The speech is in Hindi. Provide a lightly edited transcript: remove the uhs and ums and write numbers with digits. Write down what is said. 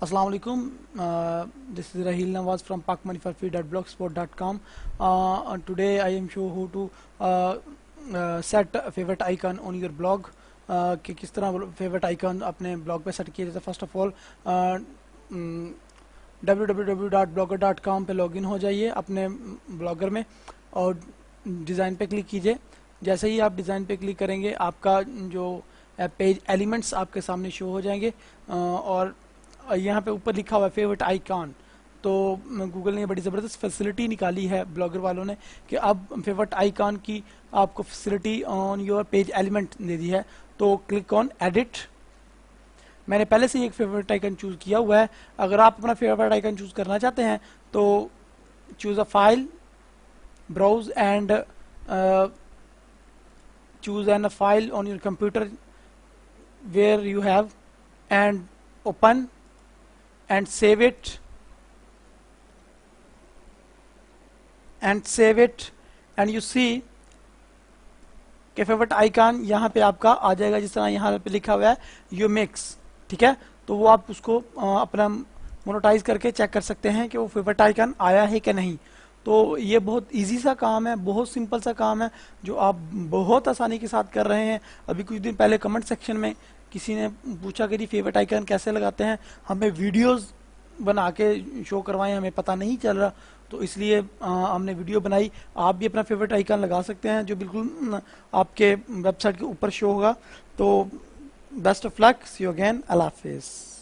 Assalamu alaikum. This is Rahil Nawaz from pakmanifarfi.blogspot.com. Today I am show how to set a favorite icon on your blog. कि किस तरह फेवरेट आइकन अपने ब्लॉग पे सेट किया जाता है। फर्स्ट ऑफ ऑल www.blogger.com पे लॉगिन हो जाइए अपने ब्लॉगर में और डिज़ाइन पे क्लिक कीजिए। जैसे ही आप डिज़ाइन पे क्लिक करेंगे आपका जो पेज एलिमेंट्स आपके सामने शो हो जाएंगे और यहाँ पे ऊपर लिखा हुआ है फेवरेट आइकॉन। तो गूगल ने बड़ी ज़बरदस्त फैसिलिटी निकाली है ब्लॉगर वालों ने कि अब फेवरेट आइकॉन की आपको facility on your page element दे दी है। तो क्लिक ऑन एडिट। मैंने पहले से ही एक फेवरेट आइकन चूज़ किया हुआ है। अगर आप अपना फेवरेट आइकन चूज़ करना चाहते हैं तो choose a file, browse and choose a file on your computer where you have and open and save it and you see कि फेवरेट आइकन यहाँ पे आपका आ जाएगा जिस तरह यहाँ पे लिखा हुआ है यू मिक्स। ठीक है, तो वो आप उसको अपना मोनेटाइज करके चेक कर सकते हैं कि वो फेवरेट आइकन आया है कि नहीं। तो ये बहुत इजी सा काम है, बहुत सिंपल सा काम है जो आप बहुत आसानी के साथ कर रहे हैं। अभी कुछ दिन पहले कमेंट सेक्शन में किसी ने पूछा कि फेवरेट आइकन कैसे लगाते हैं, हमें वीडियोस बना के शो करवाएं, हमें पता नहीं चल रहा, तो इसलिए हमने वीडियो बनाई। आप भी अपना फेवरेट आइकन लगा सकते हैं जो बिल्कुल आपके वेबसाइट के ऊपर शो होगा। तो best of luck, see you again, अल्लाह हाफिज़।